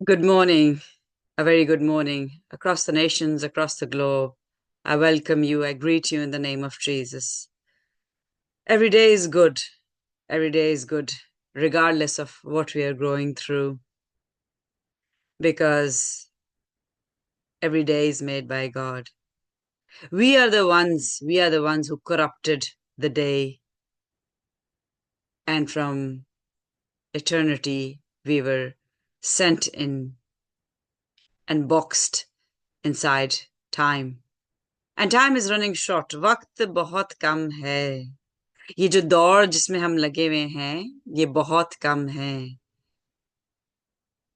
Good morning, a very good morning. Across the nations, across the globe, I welcome you, I greet you in the name of Jesus. Every day is good. Every day is good, regardless of what we are going through, because every day is made by God. We are the ones who corrupted the day, and from eternity we were sent in and boxed inside time. And time is running short. वक्त बहुत कम है. ये जो दौड़ जिसमें हम लगे हुए हैं ये बहुत कम है.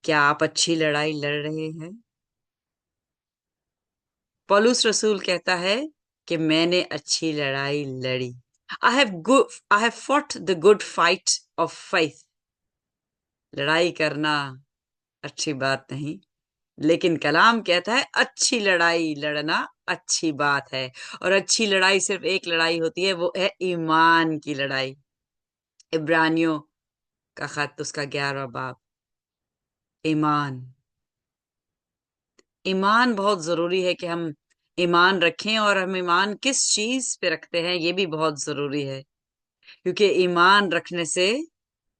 क्या आप अच्छी लड़ाई लड़ रहे हैं? पौलुस रसूल कहता है कि मैंने अच्छी लड़ाई लड़ी. I have fought the good fight of faith. लड़ाई करना अच्छी बात नहीं, लेकिन कलाम कहता है अच्छी लड़ाई लड़ना अच्छी बात है. और अच्छी लड़ाई सिर्फ एक लड़ाई होती है, वो है ईमान की लड़ाई. इब्रानियों का खत, उसका 11वां बाब. ईमान. ईमान बहुत जरूरी है कि हम ईमान रखें, और हम ईमान किस चीज पे रखते हैं ये भी बहुत जरूरी है, क्योंकि ईमान रखने से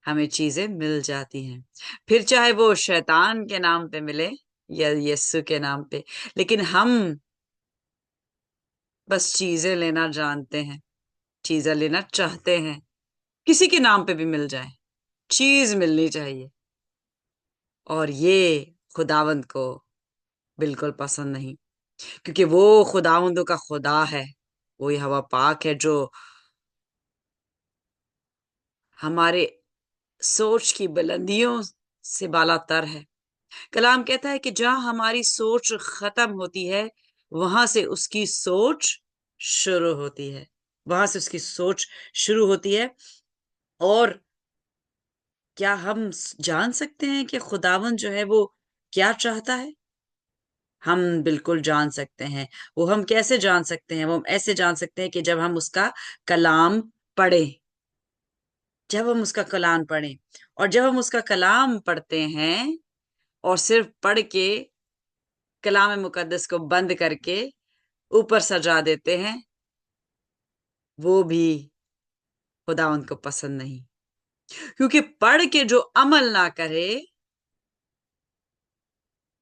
हमें चीजें मिल जाती हैं. फिर चाहे वो शैतान के नाम पे मिले या यीशु के नाम पे, लेकिन हम बस चीजें लेना जानते हैं, चीजें लेना चाहते हैं. किसी के नाम पे भी मिल जाए, चीज मिलनी चाहिए. और ये खुदावंद को बिल्कुल पसंद नहीं, क्योंकि वो खुदावंदों का खुदा है. वो यहोवा पाक है जो हमारे सोच की बुलंदियों से बालातर है. कलाम कहता है कि जहां हमारी सोच खत्म होती है, वहां से उसकी सोच शुरू होती है. वहां से उसकी सोच शुरू होती है. और क्या हम जान सकते हैं कि खुदावंद जो है वो क्या चाहता है? हम बिल्कुल जान सकते हैं. वो हम कैसे जान सकते हैं? वो हम ऐसे जान सकते हैं कि जब हम उसका कलाम पढ़ें. जब हम उसका कलाम पढ़ें, और जब हम उसका कलाम पढ़ते हैं और सिर्फ पढ़ के कलाम मुकद्दस को बंद करके ऊपर सजा देते हैं, वो भी खुदावंद को पसंद नहीं. क्योंकि पढ़ के जो अमल ना करे,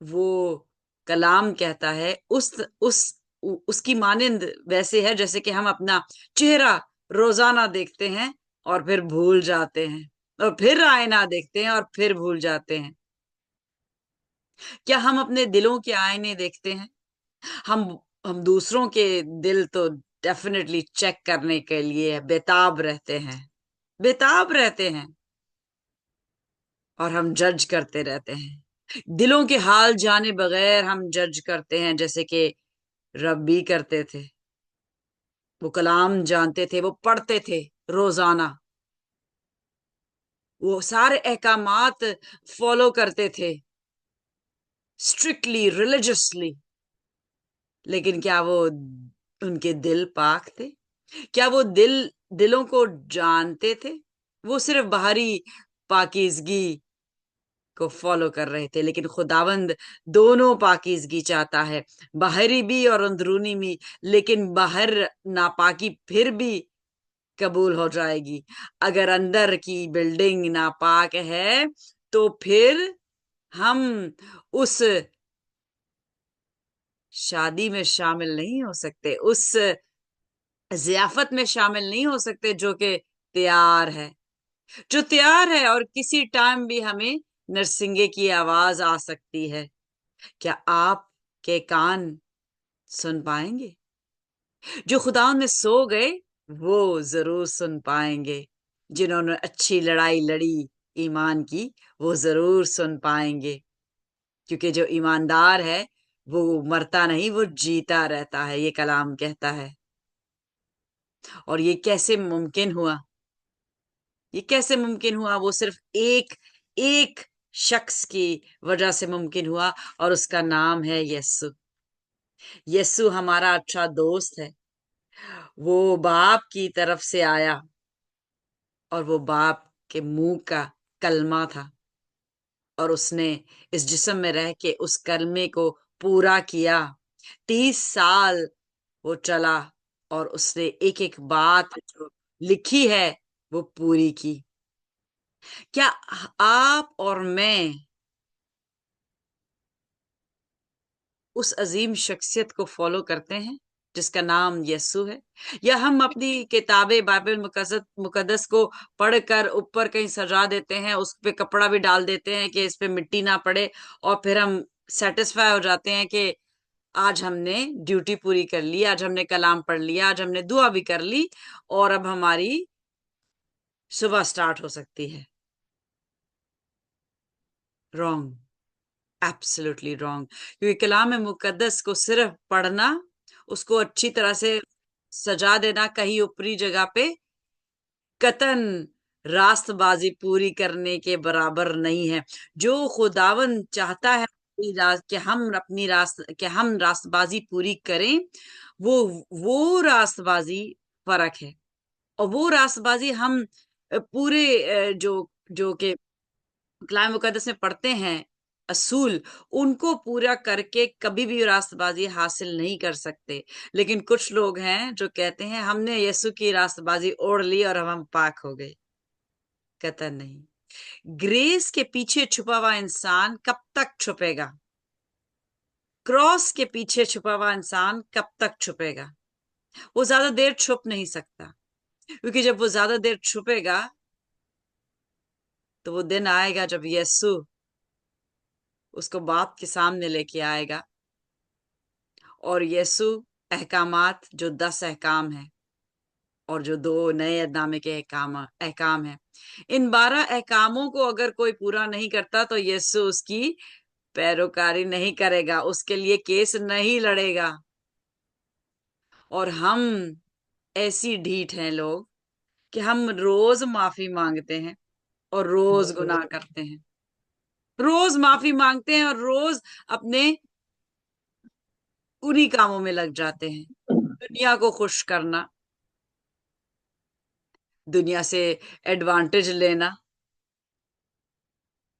वो कलाम कहता है उसकी मानिंद वैसे है जैसे कि हम अपना चेहरा रोजाना देखते हैं और फिर भूल जाते हैं, और फिर आईना देखते हैं और फिर भूल जाते हैं. क्या हम अपने दिलों के आईने देखते हैं? हम हम दूसरों के दिल तो डेफिनेटली चेक करने के लिए बेताब रहते हैं, बेताब रहते हैं. और हम जज करते रहते हैं, दिलों के हाल जाने बगैर हम जज करते हैं, जैसे कि रब्बी करते थे. वो कलाम जानते थे, वो पढ़ते थे रोजाना, वो सारे अहकामात फॉलो करते थे, स्ट्रिक्टली रिलीजियसली. लेकिन क्या वो उनके दिल पाक थे? क्या वो दिलों को जानते थे? वो सिर्फ बाहरी पाकीज़गी को फॉलो कर रहे थे, लेकिन खुदावंद दोनों पाकीज़गी चाहता है, बाहरी भी और अंदरूनी भी. लेकिन बाहर नापाकी फिर भी कबूल हो जाएगी. अगर अंदर की बिल्डिंग नापाक है, तो फिर हम उस शादी में शामिल नहीं हो सकते, उस ज़ियाफ़त में शामिल नहीं हो सकते जो कि तैयार है, जो तैयार है. और किसी टाइम भी हमें नरसिंगे की आवाज आ सकती है. क्या आपके कान सुन पाएंगे? जो खुदा में सो गए, वो जरूर सुन पाएंगे. जिन्होंने अच्छी लड़ाई लड़ी ईमान की, वो जरूर सुन पाएंगे. क्योंकि जो ईमानदार है वो मरता नहीं, वो जीता रहता है, ये कलाम कहता है. और ये कैसे मुमकिन हुआ? ये कैसे मुमकिन हुआ? वो सिर्फ एक एक शख्स की वजह से मुमकिन हुआ, और उसका नाम है यस्सु. यस्सु हमारा अच्छा दोस्त है. वो बाप की तरफ से आया, और वो बाप के मुंह का कलमा था. और उसने इस जिस्म में रह के उस कलमे को पूरा किया। 30 साल वो चला और उसने एक एक बात जो लिखी है वो पूरी की। क्या आप और मैं उस अजीम शख्सियत को फॉलो करते हैं जिसका नाम यस्सु है? या हम अपनी किताबें बाइबल मुकद्दस मुकद्दस को पढ़कर ऊपर कहीं सजा देते हैं, उस पे कपड़ा भी डाल देते हैं कि इस पे मिट्टी ना पड़े, और फिर हम सेटिस्फाई हो जाते हैं कि आज हमने ड्यूटी पूरी कर ली, आज हमने कलाम पढ़ लिया, आज हमने दुआ भी कर ली, और अब हमारी सुबह स्टार्ट हो सकती है। Wrong, absolutely wrong. क्योंकि कलाम मुकद्दस को सिर्फ पढ़ना, उसको अच्छी तरह से सजा देना कहीं ऊपरी जगह पे, कतन रास्तबाजी पूरी करने के बराबर नहीं है। जो खुदावन चाहता है कि हम रास्तबाजी पूरी करें, वो वो रास्तबाजी फर्क है। और वो रास्तबाजी हम पूरे जो जो के कलाम मुकद्दस में पढ़ते हैं असूल, उनको पूरा करके कभी भी रास्तबाजी हासिल नहीं कर सकते। लेकिन कुछ लोग हैं जो कहते हैं हमने यीशु की रास्तबाजी ओढ़ ली और अब हम पाक हो गए। कतई नहीं। ग्रेस के पीछे छुपा हुआ इंसान कब तक छुपेगा? क्रॉस के पीछे छुपा हुआ इंसान कब तक छुपेगा? वो ज्यादा देर छुप नहीं सकता, क्योंकि जब वो ज्यादा देर छुपेगा तो वो दिन आएगा जब यीशु उसको बाप के सामने लेके आएगा, और यीशु अहकामात जो 10 अहकाम है और जो 2 नए नामे के अहकाम है, इन 12 अहकामों को अगर कोई पूरा नहीं करता तो यीशु उसकी पैरोकारी नहीं करेगा, उसके लिए केस नहीं लड़ेगा। और हम ऐसी ढीठ हैं लोग कि हम रोज माफी मांगते हैं और रोज गुनाह करते हैं, रोज माफी मांगते हैं और रोज अपने उन्हीं कामों में लग जाते हैं। दुनिया को खुश करना, दुनिया से एडवांटेज लेना,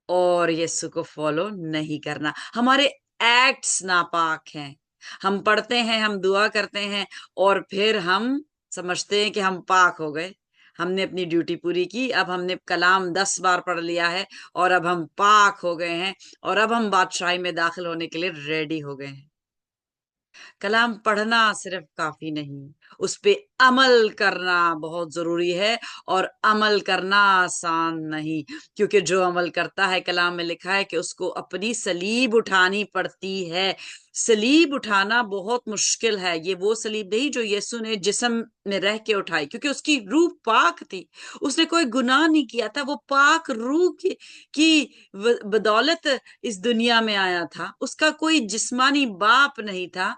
और यीशु को फॉलो नहीं करना। हमारे एक्ट्स नापाक हैं। हम पढ़ते हैं, हम दुआ करते हैं, और फिर हम समझते हैं कि हम पाक हो गए, हमने अपनी ड्यूटी पूरी की, अब हमने कलाम 10 बार पढ़ लिया है और अब हम पाक हो गए हैं, और अब हम बादशाही में दाखिल होने के लिए रेडी हो गए हैं। कलाम पढ़ना सिर्फ काफी नहीं, उस पे अमल करना बहुत जरूरी है, और अमल करना आसान नहीं। क्योंकि जो अमल करता है, कलाम में लिखा है कि उसको अपनी सलीब उठानी पड़ती है। सलीब उठाना बहुत मुश्किल है। ये वो सलीब नहीं जो यीशु ने जिस्म में रह के उठाई, क्योंकि उसकी रूह पाक थी, उसने कोई गुनाह नहीं किया था। वो पाक रूह की बदौलत इस दुनिया में आया था। उसका कोई जिस्मानी बाप नहीं था,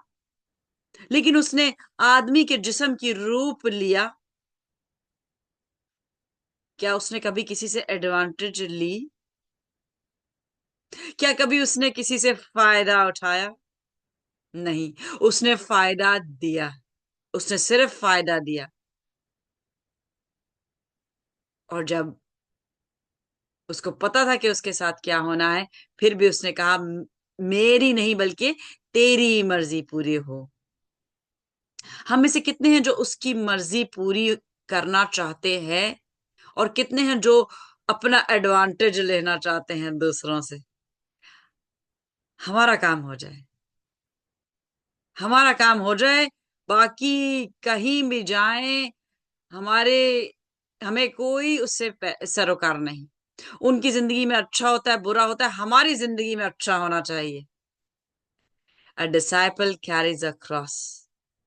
लेकिन उसने आदमी के जिस्म की रूप लिया। क्या उसने कभी किसी से एडवांटेज ली? क्या कभी उसने किसी से फायदा उठाया? नहीं, उसने फायदा दिया, उसने सिर्फ फायदा दिया। और जब उसको पता था कि उसके साथ क्या होना है, फिर भी उसने कहा मेरी नहीं बल्कि तेरी मर्जी पूरी हो। हम में से कितने हैं जो उसकी मर्जी पूरी करना चाहते हैं, और कितने हैं जो अपना एडवांटेज लेना चाहते हैं दूसरों से? हमारा काम हो जाए, हमारा काम हो जाए, बाकी कहीं भी जाए, हमारे हमें कोई उससे सरोकार नहीं। उनकी जिंदगी में अच्छा होता है, बुरा होता है, हमारी जिंदगी में अच्छा होना चाहिए। A disciple carries a cross,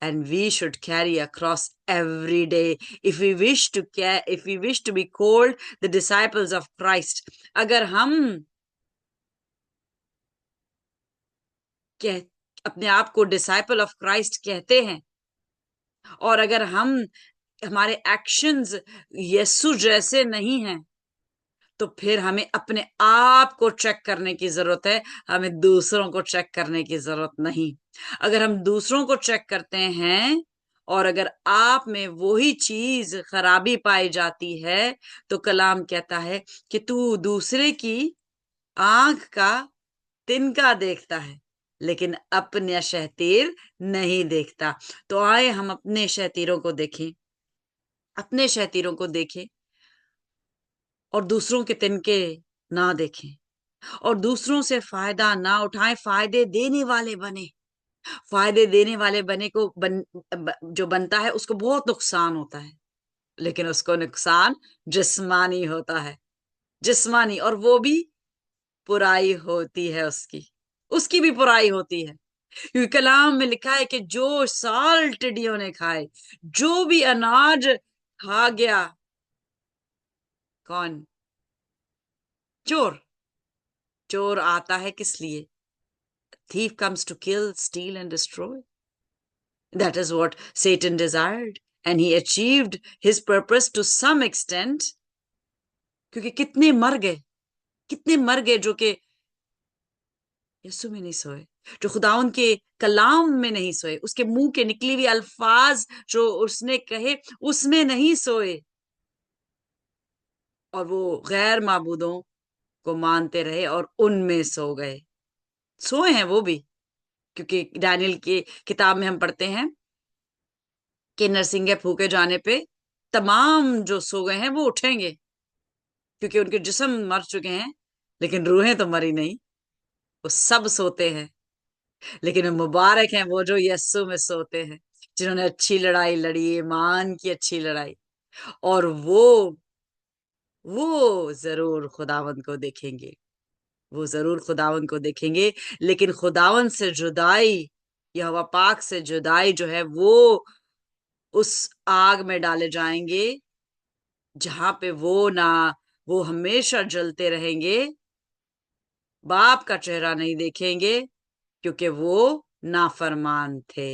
and we should carry a cross every day if we wish to be called the disciples of Christ. अगर हम कह अपने आप को डिसाइपल ऑफ क्राइस्ट कहते हैं, और अगर हमारे एक्शंस यीशु जैसे नहीं हैं, तो फिर हमें अपने आप को चेक करने की जरूरत है, हमें दूसरों को चेक करने की जरूरत नहीं। अगर हम दूसरों को चेक करते हैं और अगर आप में वही चीज खराबी पाई जाती है, तो कलाम कहता है कि तू दूसरे की आंख का तिनका देखता है, लेकिन अपने शहतीर नहीं देखता। तो आए हम अपने शहतीरों को देखें, अपने शहतीरों को देखें, और दूसरों के तिनके ना देखें, और दूसरों से फायदा ना उठाएं, फायदे देने वाले बने। फायदे देने वाले बने को जो बनता है उसको बहुत नुकसान होता है, लेकिन उसको नुकसान जिस्मानी होता है, जिस्मानी, और वो भी बुराई होती है उसकी, उसकी भी बुराई होती है। क्योंकि कलाम में लिखा है कि जो साल टिड्डियों ने खाए, जो भी अनाज खा गया, कौन? चोर। चोर आता है किस लिए? Thief comes to kill, steal and destroy. That is what Satan desired, and he achieved his purpose to some extent. क्योंकि कितने मर गए, कितने मर गए जो कि यीशु में नहीं सोए, जो खुदाउन के कलाम में नहीं सोए, उसके मुंह के निकली हुई अल्फाज जो उसने कहे उसमें नहीं सोए, और वो गैर माबूदों को मानते रहे और उनमें सो गए। सोए हैं वो भी, क्योंकि डैनियल की किताब में हम पढ़ते हैं कि नरसिंगे फूके जाने पे तमाम जो सो गए हैं वो उठेंगे, क्योंकि उनके जिस्म मर चुके हैं, लेकिन रूहें तो मरी नहीं, वो सब सोते हैं। लेकिन वो मुबारक हैं वो जो यस्सु में सोते हैं, जिन्होंने अच्छी लड़ाई लड़ी, ईमान की अच्छी लड़ाई, और वो जरूर खुदावंद को देखेंगे, वो जरूर खुदावंद को देखेंगे। लेकिन खुदावंद से जुदाई, यहोवा पाक से जुदाई जो है, वो उस आग में डाले जाएंगे जहां पे वो हमेशा जलते रहेंगे, बाप का चेहरा नहीं देखेंगे, क्योंकि वो नाफरमान थे।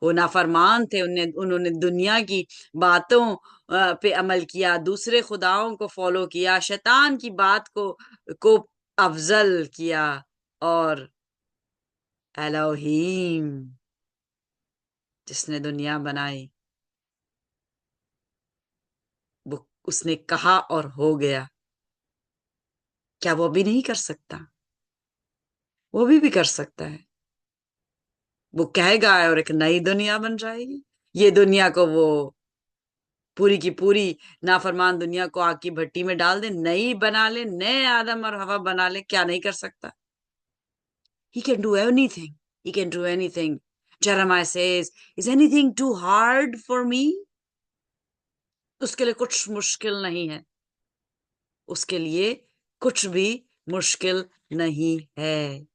वो नाफरमान थे, उन्होंने दुनिया की बातों पे अमल किया, दूसरे खुदाओं को फॉलो किया, शैतान की बात को अफजल किया, और एलोहीम जिसने दुनिया बनाई, वो उसने कहा और हो गया। क्या वो भी नहीं कर सकता? वो भी कर सकता है। वो कहेगा और एक नई दुनिया बन जाएगी। ये दुनिया को वो पूरी की पूरी नाफरमान दुनिया को आग की भट्टी में डाल दे, नई बना ले, नए आदम और हवा बना ले, क्या नहीं कर सकता? He can do anything. He can do anything. Jeremiah says, is anything too hard for me? उसके लिए कुछ मुश्किल नहीं है, उसके लिए कुछ भी मुश्किल नहीं है।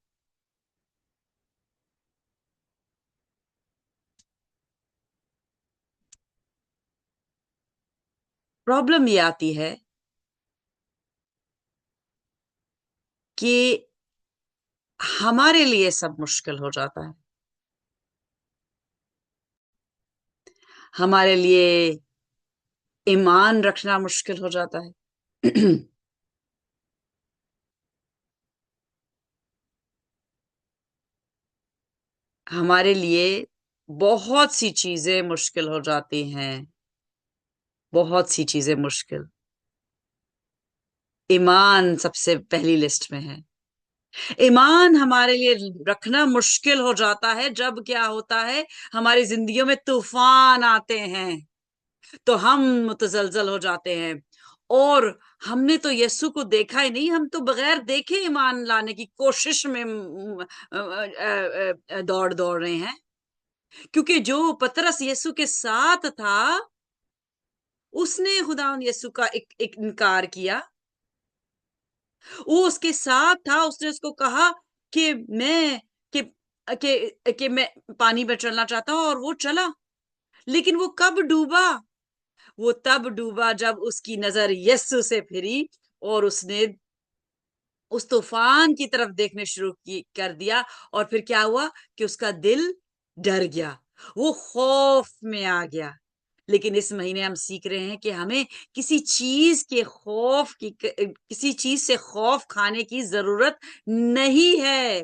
प्रॉब्लम ये आती है कि हमारे लिए सब मुश्किल हो जाता है, हमारे लिए ईमान रखना मुश्किल हो जाता है। हमारे लिए बहुत सी चीजें मुश्किल हो जाती हैं, बहुत सी चीजें मुश्किल। ईमान सबसे पहली लिस्ट में है। ईमान हमारे लिए रखना मुश्किल हो जाता है जब क्या होता है, हमारी जिंदगियों में तूफान आते हैं, तो हम मुतजलजल हो जाते हैं। और हमने तो यीशु को देखा ही नहीं, हम तो बगैर देखे ईमान लाने की कोशिश में दौड़ दौड़ रहे हैं। क्योंकि जो पतरस यीशु के साथ था, उसने खुदा यीशु का एक इनकार किया। वो उसके साथ था, उसने उसको कहा कि मैं कि कि मैं पानी में चलना चाहता हूं, और वो चला। लेकिन वो कब डूबा? वो तब डूबा जब उसकी नजर यीशु से फिरी, और उसने उस तूफान की तरफ देखने शुरू कर दिया। और फिर क्या हुआ कि उसका दिल डर गया, वो खौफ में आ गया। लेकिन इस महीने हम सीख रहे हैं कि हमें किसी चीज से खौफ खाने की जरूरत नहीं है।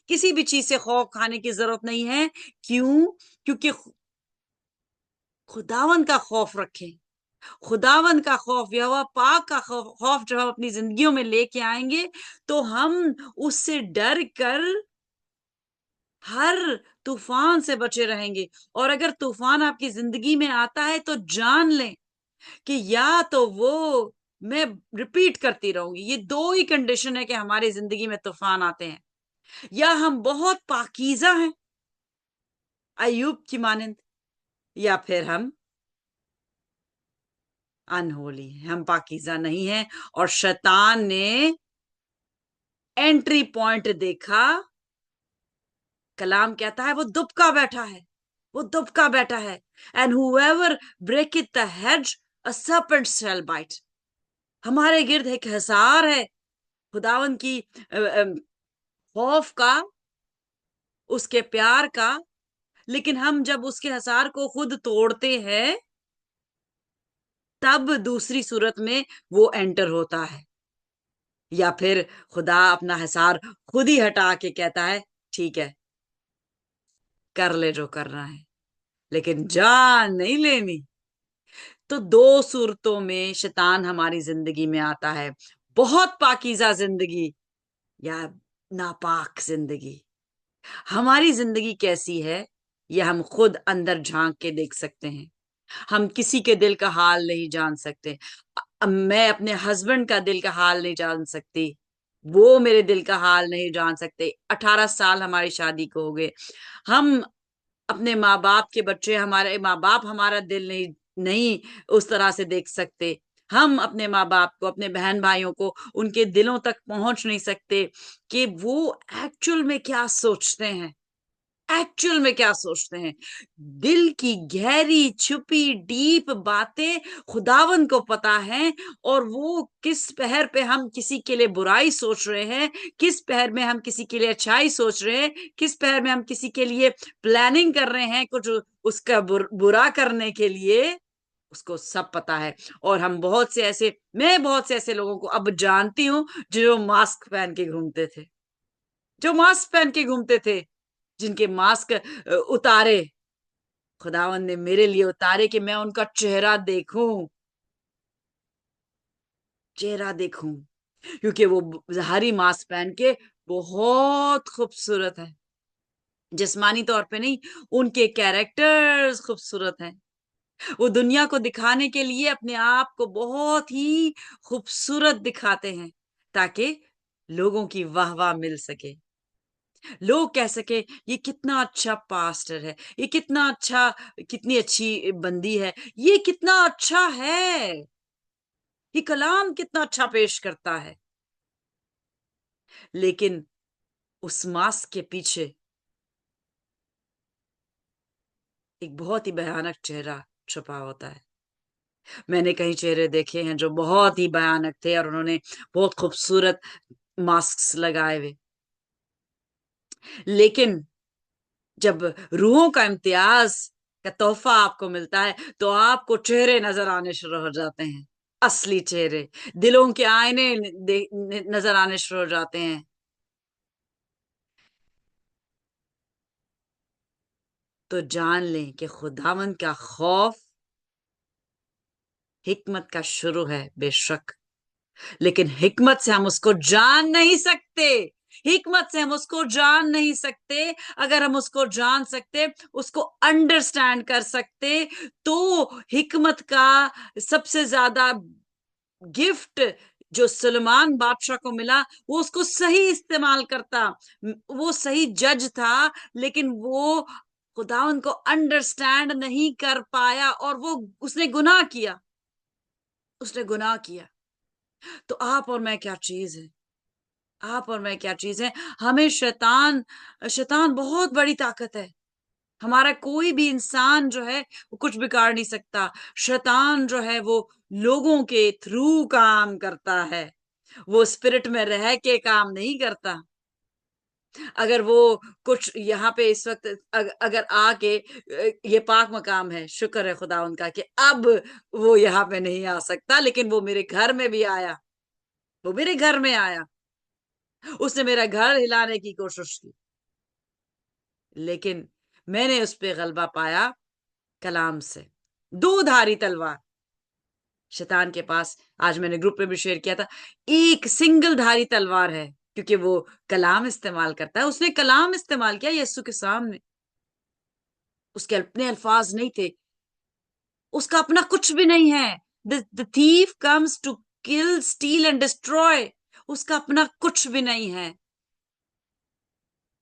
किसी भी चीज से खौफ खाने की जरूरत नहीं है। क्यों? क्योंकि खुदावन का खौफ रखें, खुदावन का खौफ, यहोवा पाक का खौफ जब हम अपनी जिंदगियों में लेके आएंगे तो हम उससे डर कर हर तूफान से बचे रहेंगे। और अगर तूफान आपकी जिंदगी में आता है तो जान लें कि या तो वो, मैं रिपीट करती रहूंगी, ये दो ही कंडीशन है कि हमारी जिंदगी में तूफान आते हैं, या हम बहुत पाकीज़ा हैं अय्यूब की मानंद, या फिर हम अनहोली हैं, हम पाकीज़ा नहीं हैं। और शैतान ने एंट्री पॉइंट देखा, कलाम कहता है वो दुबका बैठा है, वो दुबका बैठा है। And whoever breaketh the hedge a serpent shall bite. हमारे गिर्द एक हिसार है खुदावन की खौफ का, उसके प्यार का, लेकिन हम जब उसके हिसार को खुद तोड़ते हैं तब दूसरी सूरत में वो एंटर होता है। या फिर खुदा अपना हिसार खुद ही हटा के कहता है ठीक है, कर ले जो करना है, लेकिन जान नहीं लेनी। तो दो सूरतों में शैतान हमारी जिंदगी में आता है, बहुत पाकीज़ा जिंदगी या नापाक जिंदगी। हमारी जिंदगी कैसी है यह हम खुद अंदर झांक के देख सकते हैं। हम किसी के दिल का हाल नहीं जान सकते। मैं अपने हस्बैंड का दिल का हाल नहीं जान सकती, वो मेरे दिल का हाल नहीं जान सकते। 18 साल हमारी शादी को हो गए। हम अपने माँ बाप के बच्चे, हमारे माँ बाप हमारा दिल नहीं नहीं उस तरह से देख सकते। हम अपने माँ बाप को, अपने बहन भाइयों को, उनके दिलों तक पहुंच नहीं सकते कि वो एक्चुअल में क्या सोचते हैं, एक्चुअल में क्या सोचते हैं। दिल की गहरी छुपी डीप बातें खुदावन को पता है। और वो किस पहर पे हम किसी के लिए बुराई सोच रहे हैं, किस पहर में हम किसी के लिए अच्छाई सोच रहे हैं, किस पहर में हम किसी के लिए प्लानिंग कर रहे हैं कुछ उसका बुरा करने के लिए, उसको सब पता है। और हम बहुत से ऐसे, मैं बहुत से ऐसे लोगों को अब जानती हूँ जो मास्क पहन के घूमते थे, जो मास्क पहन के घूमते थे, जिनके मास्क उतारे खुदावन ने मेरे लिए उतारे कि मैं उनका चेहरा देखूं, चेहरा देखूं, क्योंकि वो हरी मास्क पहन के बहुत खूबसूरत है। जिस्मानी तौर पे नहीं, उनके कैरेक्टर्स खूबसूरत हैं। वो दुनिया को दिखाने के लिए अपने आप को बहुत ही खूबसूरत दिखाते हैं ताकि लोगों की वाहवाह मिल सके, लोग कह सके ये कितना अच्छा पास्टर है, ये कितना अच्छा, कितनी अच्छी बंदी है, ये कितना अच्छा है, ये कलाम कितना अच्छा पेश करता है। लेकिन उस मास्क के पीछे एक बहुत ही भयानक चेहरा छुपा होता है। मैंने कई चेहरे देखे हैं जो बहुत ही भयानक थे और उन्होंने बहुत खूबसूरत मास्क लगाए हुए, लेकिन जब रूहों का इम्तियाज का तोहफा आपको मिलता है तो आपको चेहरे नजर आने शुरू हो जाते हैं, असली चेहरे, दिलों के आईने नजर आने शुरू हो जाते हैं। तो जान लें कि खुदावंद का खौफ हिकमत का शुरू है बेशक, लेकिन हिकमत से हम उसको जान नहीं सकते। हिकमत से हम उसको जान नहीं सकते। अगर हम उसको जान सकते, उसको अंडरस्टैंड कर सकते, तो हिकमत का सबसे ज्यादा गिफ्ट जो सुलेमान बादशाह को मिला, वो उसको सही इस्तेमाल करता। वो सही जज था, लेकिन वो खुदावन को अंडरस्टैंड नहीं कर पाया और वो उसने गुनाह किया, उसने गुनाह किया। तो आप और मैं क्या चीज है, आप और मैं क्या चीज है। हमें शैतान, शैतान बहुत बड़ी ताकत है। हमारा कोई भी इंसान जो है वो कुछ बिगाड़ नहीं सकता। शैतान जो है वो लोगों के थ्रू काम करता है, वो स्पिरिट में रह के काम नहीं करता। अगर वो कुछ यहाँ पे इस वक्त अगर आके, ये पाक मकाम है, शुक्र है खुदा उनका कि अब वो यहाँ पे नहीं आ सकता, लेकिन वो मेरे घर में भी आया, वो मेरे घर में आया, उसने मेरा घर हिलाने की कोशिश की, लेकिन मैंने उस पे गलबा पाया कलाम से, दो धारी तलवार। शैतान के पास, आज मैंने ग्रुप में भी शेयर किया था, एक सिंगल धारी तलवार है, क्योंकि वो कलाम इस्तेमाल करता है। उसने कलाम इस्तेमाल किया यीशु के सामने, उसके अपने अल्फाज नहीं थे, उसका अपना कुछ भी नहीं है। The thief comes to kill steal and destroy, उसका अपना कुछ भी नहीं है।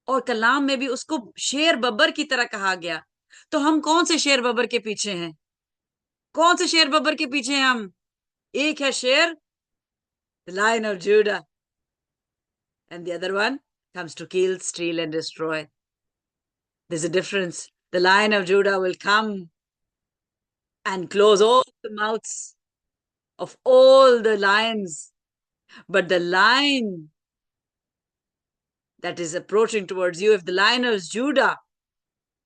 और कलाम में भी उसको शेर बब्बर की तरह कहा गया। तो हम कौन से शेर बब्बर के पीछे हैं? कौन से शेर बब्बर के पीछे हैं हम? एक है शेर, the lion of Judah, and the other one comes to kill, steal, and destroy. There's a difference. The Lion of Judah will come and close all the mouths of all the lions. But the lion that is approaching towards you, if the Lion of Judah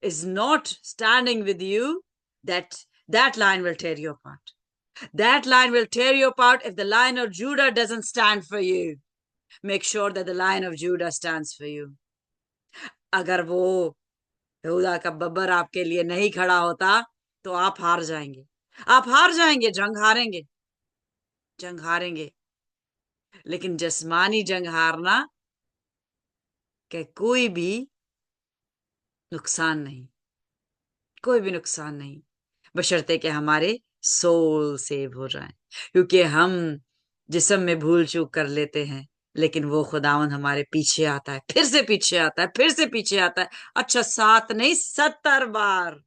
is not standing with you, that lion will tear you apart. That lion will tear you apart if the Lion of Judah doesn't stand for you. Make sure that the Lion of Judah stands for you. अगर वो यहूदा का बब्बर आपके लिए नहीं खड़ा होता तो आप हार जाएंगे, आप हार जाएंगे, जंग हारेंगे, जंग हारेंगे। लेकिन जिस्मानी जंग हारना के कोई भी नुकसान नहीं, कोई भी नुकसान नहीं, बशर्ते कि हमारे सोल सेव हो जाए। क्योंकि हम जिस्म में भूल चूक कर लेते हैं, लेकिन वो खुदावंद हमारे पीछे आता है, फिर से पीछे आता है, फिर से पीछे आता है। अच्छा, 7 नहीं 70 बार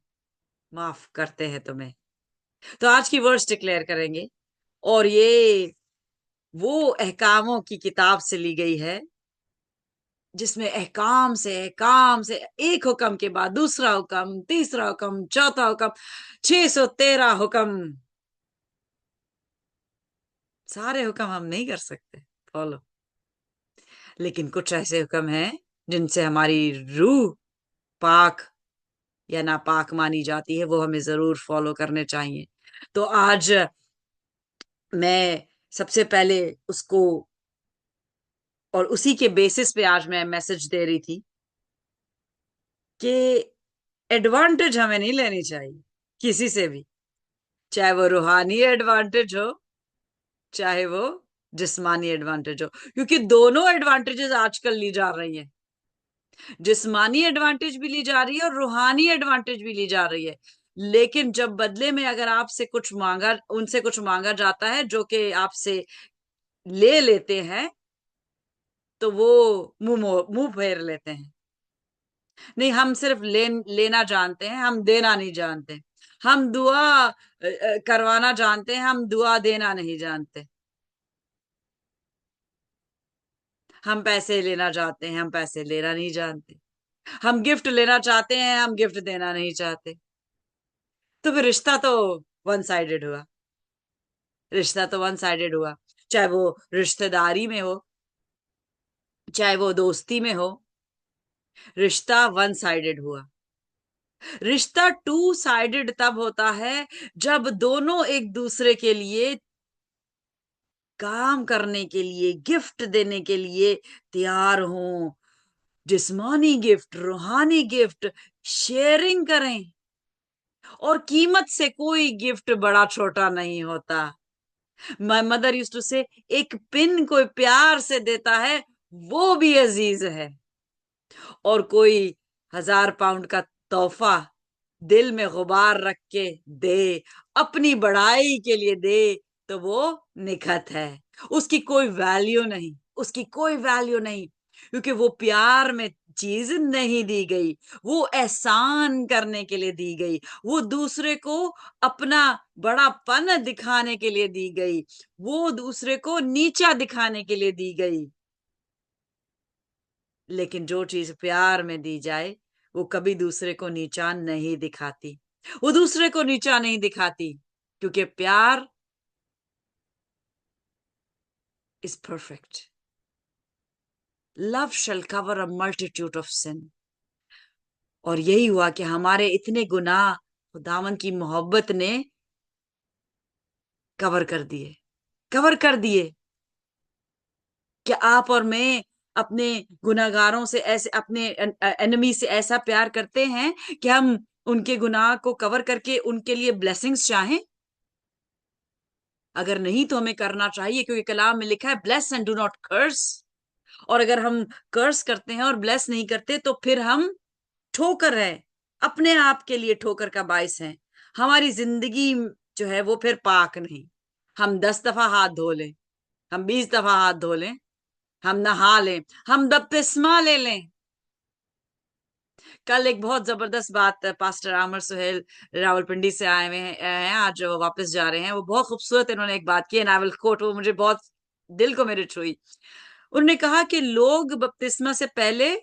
माफ करते हैं तुम्हें। तो आज की वर्ड्स डिक्लेयर करेंगे, और ये वो अहकामों की किताब से ली गई है जिसमें अहकाम से एक हुक्म के बाद दूसरा हुक्म, तीसरा हुक्म, चौथा हुक्म, 613 हुक्म। सारे हुक्म हम नहीं कर सकते फॉलो, लेकिन कुछ ऐसे हुक्म हैं जिनसे हमारी रूह पाक या नापाक मानी जाती है, वो हमें जरूर फॉलो करने चाहिए। तो आज मैं सबसे पहले उसको, और उसी के बेसिस पे आज मैं मैसेज दे रही थी कि एडवांटेज हमें नहीं लेनी चाहिए किसी से भी, चाहे वो रूहानी एडवांटेज हो, चाहे वो जिस्मानी एडवांटेज हो, क्योंकि दोनों एडवांटेजेस आजकल ली जा रही हैं। जिस्मानी एडवांटेज भी ली जा रही है और रूहानी एडवांटेज भी ली जा रही है। लेकिन जब बदले में अगर आपसे कुछ मांगा, उनसे कुछ मांगा जाता है जो कि आपसे ले लेते हैं, तो वो मुंह फेर लेते हैं। नहीं, हम सिर्फ लेना जानते हैं, हम देना नहीं जानते। हम दुआ करवाना जानते हैं, हम दुआ देना नहीं जानते। हम पैसे लेना चाहते हैं, हम पैसे लेना नहीं जानते। हम गिफ्ट लेना चाहते हैं, हम गिफ्ट देना नहीं चाहते। तो फिर रिश्ता तो वन साइडेड हुआ, रिश्ता तो वन साइडेड हुआ। चाहे वो रिश्तेदारी में हो, चाहे वो दोस्ती में हो, रिश्ता वन साइडेड हुआ। रिश्ता टू साइडेड तब होता है जब दोनों एक दूसरे के लिए काम करने के लिए, गिफ्ट देने के लिए तैयार हों। जिस्मानी गिफ्ट, रूहानी गिफ्ट, शेयरिंग करें। और कीमत से कोई गिफ्ट बड़ा छोटा नहीं होता। माय मदर यूज्ड टू से, एक पिन कोई प्यार से देता है वो भी अजीज है, और कोई 1000 पाउंड का तोहफा दिल में गुबार रख के दे, अपनी बड़ाई के लिए दे, तो वो निखत है। उसकी कोई वैल्यू नहीं, उसकी कोई वैल्यू नहीं, क्योंकि वो प्यार में चीज नहीं दी गई, वो एहसान करने के लिए दी गई, वो दूसरे को अपना बड़ापन दिखाने के लिए दी गई, वो दूसरे को नीचा दिखाने के लिए दी गई। लेकिन जो चीज प्यार में दी जाए वो कभी दूसरे को नीचा नहीं दिखाती, वो दूसरे को नीचा नहीं दिखाती, क्योंकि प्यार is perfect. Love shall cover a multitude of sin. और यही हुआ कि हमारे इतने गुनाह खुदावन की मोहब्बत ने कवर कर दिए, कवर कर दिए। कि आप और मैं अपने गुनाहगारों से ऐसे, अपने एनिमी से ऐसा प्यार करते हैं कि हम उनके गुनाह को कवर करके उनके लिए ब्लेसिंग्स चाहें। अगर नहीं तो हमें करना चाहिए, क्योंकि कलाम में लिखा है ब्लेस एंड डू नॉट कर्स। और अगर हम कर्स करते हैं और ब्लेस नहीं करते तो फिर हम ठोकर है, अपने आप के लिए ठोकर का बायस है। हमारी जिंदगी जो है वो फिर पाक नहीं। हम 10 दफा हाथ धो लें, हम 20 दफा हाथ धो लें, हम नहा लें, हम बपतिस्मा ले लें। कल एक बहुत जबरदस्त बात पास्टर आमर सुहेल रावलपिंडी से आए हुए हैं, आज वो वापस जा रहे हैं। वो बहुत खूबसूरत इन्होंने एक बात की, एंड आई विल कोट, वो मुझे बहुत दिल को मेरे छुई। उन्होंने कहा कि लोग बपतिस्मा से पहले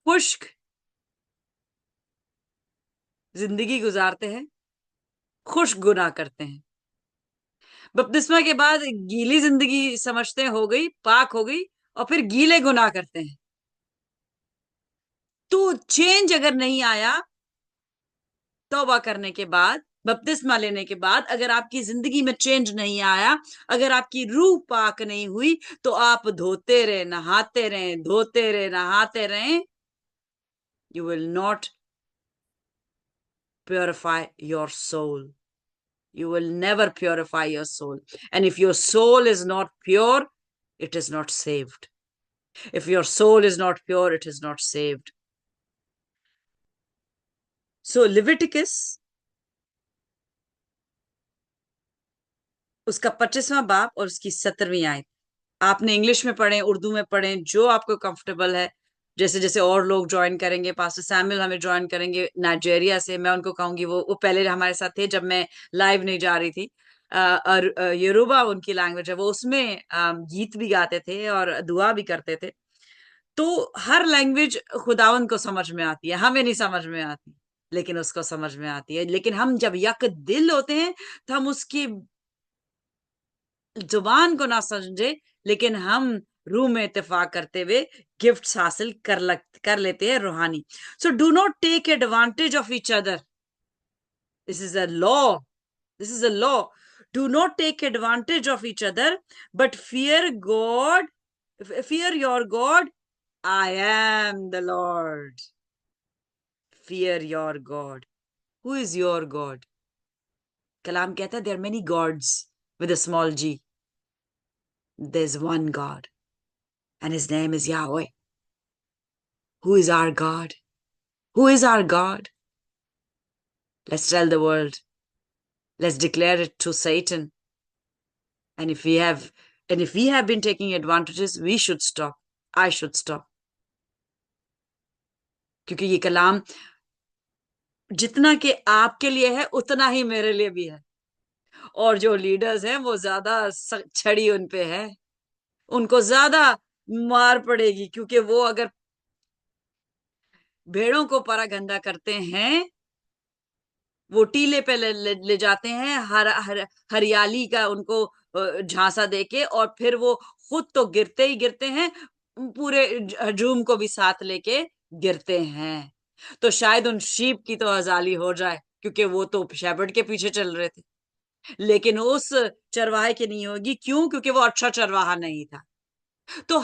खुश्क जिंदगी गुजारते हैं, खुश्क गुनाह करते हैं। बपतिस्मा के बाद गीली जिंदगी समझते हैं हो गई, पाक हो गई, और फिर गीले गुनाह करते हैं। तो चेंज अगर नहीं आया तौबा करने के बाद, बपतिस्मा लेने के बाद, अगर आपकी जिंदगी में चेंज नहीं आया, अगर आपकी रूह पाक नहीं हुई, तो आप धोते रहे, नहाते रहे, धोते रहे, नहाते रहे, you will not purify your soul. You will never purify your soul. And if your soul is not pure, it is not saved. If your soul is not pure, it is not saved. So Leviticus, उसका 25वां बाब और उसकी 17वीं आयत, आपने English में पढ़े, उर्दू में पढ़े, जो आपको कंफर्टेबल है। जैसे जैसे और लोग ज्वाइन करेंगे, पास्टर सैमुअल हमें ज्वाइन करेंगे नाइजेरिया से, मैं उनको कहूंगी, वो पहले हमारे साथ थे जब मैं लाइव नहीं जा रही थी। और योरूबा उनकी लैंग्वेज है, वो उसमें गीत भी गाते थे और दुआ भी करते थे। तो हर लैंग्वेज खुदावन को समझ में आती है, हमें नहीं समझ में आती, लेकिन उसको समझ में आती है। लेकिन हम जब यक दिल होते हैं तो हम उसकी जुबान को ना समझे, लेकिन हम रूह में इत्तेफाक करते हुए गिफ्ट्स हासिल कर लेते हैं रूहानी। So do not take advantage of each other, this is a law, this is a law. Do not take advantage of each other, but fear God, fear your God, I am the Lord. Fear your God. Who is your God? कलाम कहता है there are many gods with a small g, there is one God and his name is Yahweh. Who is our God? Who is our God? Let's tell the world. Let's declare it to Satan. And if we have been taking advantages, we should stop. I should stop. क्योंकि ये कलाम जितना कि आपके लिए है उतना ही मेरे लिए भी है। और जो लीडर्स हैं वो ज्यादा छड़ी उन पे है, उनको ज्यादा मार पड़ेगी, क्योंकि वो अगर भेड़ों को परागंदा करते हैं, वो टीले पे ले जाते हैं, हरियाली का उनको झांसा देके, और फिर वो खुद तो गिरते ही गिरते हैं, पूरे हजूम को भी साथ लेके गिरते हैं। तो शायद उन शीप की तो अजाली हो जाए, क्योंकि वो तो शेपर्ड के पीछे चल रहे थे, लेकिन उस चरवाहे की नहीं होगी। क्यों? क्योंकि वो अच्छा चरवाहा नहीं था। तो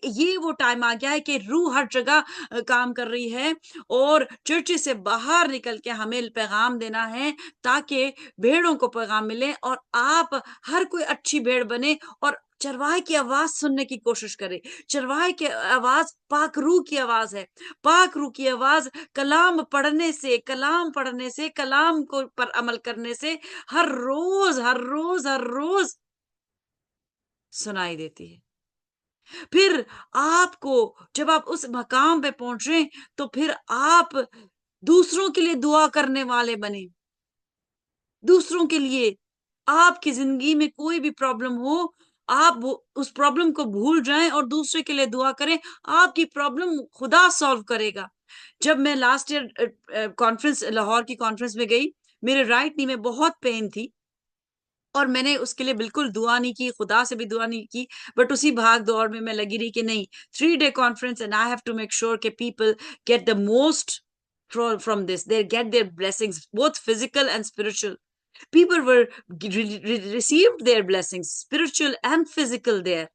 ये वो टाइम आ गया है कि रूह हर जगह काम कर रही है, और चर्च से बाहर निकल के हमें पैगाम देना है, ताकि भेड़ों को पैगाम मिले, और आप हर कोई अच्छी भेड़ बने और चरवाहे की आवाज सुनने की कोशिश करे। चरवाहे की आवाज पाक रूह की आवाज है। पाक रूह की आवाज कलाम पढ़ने से, कलाम पढ़ने से, कलाम को पर अमल करने से हर रोज हर रोज हर रोज सुनाई देती है। फिर आपको, जब आप उस मकाम पे पहुंचे, तो फिर आप दूसरों के लिए दुआ करने वाले बने। दूसरों के लिए, आपकी जिंदगी में कोई भी प्रॉब्लम हो, आप उस प्रॉब्लम को भूल जाएं और दूसरे के लिए दुआ करें। आपकी प्रॉब्लम खुदा सॉल्व करेगा। जब मैं लास्ट ईयर कॉन्फ्रेंस, लाहौर की कॉन्फ्रेंस में गई, मेरे राइट नी में बहुत पेन थी, और मैंने उसके लिए बिल्कुल दुआ नहीं की, खुदा से भी दुआ नहीं की, बट उसी भाग दौड़ में मैं लगी रही कि नहीं, 3 day conference, and I have to make sure कि people get the most from this, they get their blessings, both physical and spiritual. People received their blessings, spiritual and physical there.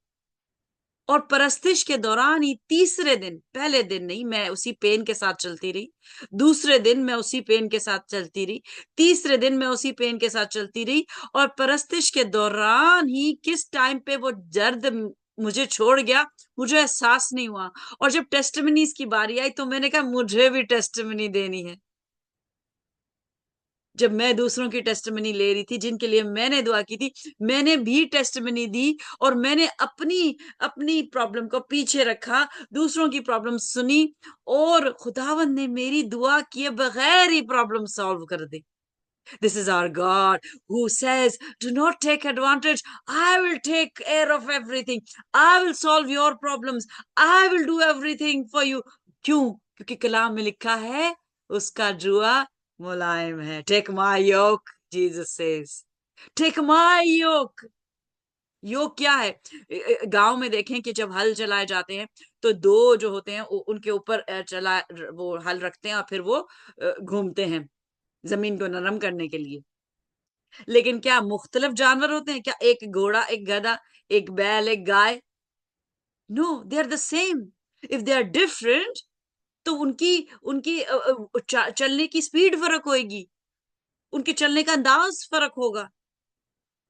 और परस्तिश के दौरान ही तीसरे दिन, पहले दिन नहीं, मैं उसी पेन के साथ चलती रही, दूसरे दिन मैं उसी पेन के साथ चलती रही, तीसरे दिन मैं उसी पेन के साथ चलती रही, और परस्तिश के दौरान ही किस टाइम पे वो दर्द मुझे छोड़ गया, मुझे एहसास नहीं हुआ। और जब टेस्टिमनीज की बारी आई तो मैंने कहा मुझे भी टेस्टिमनी देनी है। जब मैं दूसरों की टेस्टिमनी ले रही थी, जिनके लिए मैंने दुआ की थी, मैंने भी टेस्टिमनी दी, और मैंने अपनी अपनी प्रॉब्लम को पीछे रखा, दूसरों की प्रॉब्लम सुनी, और खुदावंद ने मेरी दुआ किए बगैर ही प्रॉब्लम सॉल्व कर दी। This is our God who says, do not take advantage. I will take care of everything. I will solve your problems. I will do everything for you. क्यों? क्योंकि कलाम में लिखा है उसका जुआ मुलायम है। Take my yoke, Jesus says. Take my yoke. योग क्या है? गांव में देखें कि जब हल चलाए जाते हैं तो दो जो होते हैं उनके ऊपर चला वो हल रखते हैं और फिर वो घूमते हैं जमीन को नरम करने के लिए। लेकिन क्या मुख्तलिफ जानवर होते हैं क्या? एक घोड़ा, एक गधा, एक बैल, एक गाय? No, they are the same. If they are different तो उनकी उनकी चलने की स्पीड फर्क होगी, उनके चलने का अंदाज फर्क होगा।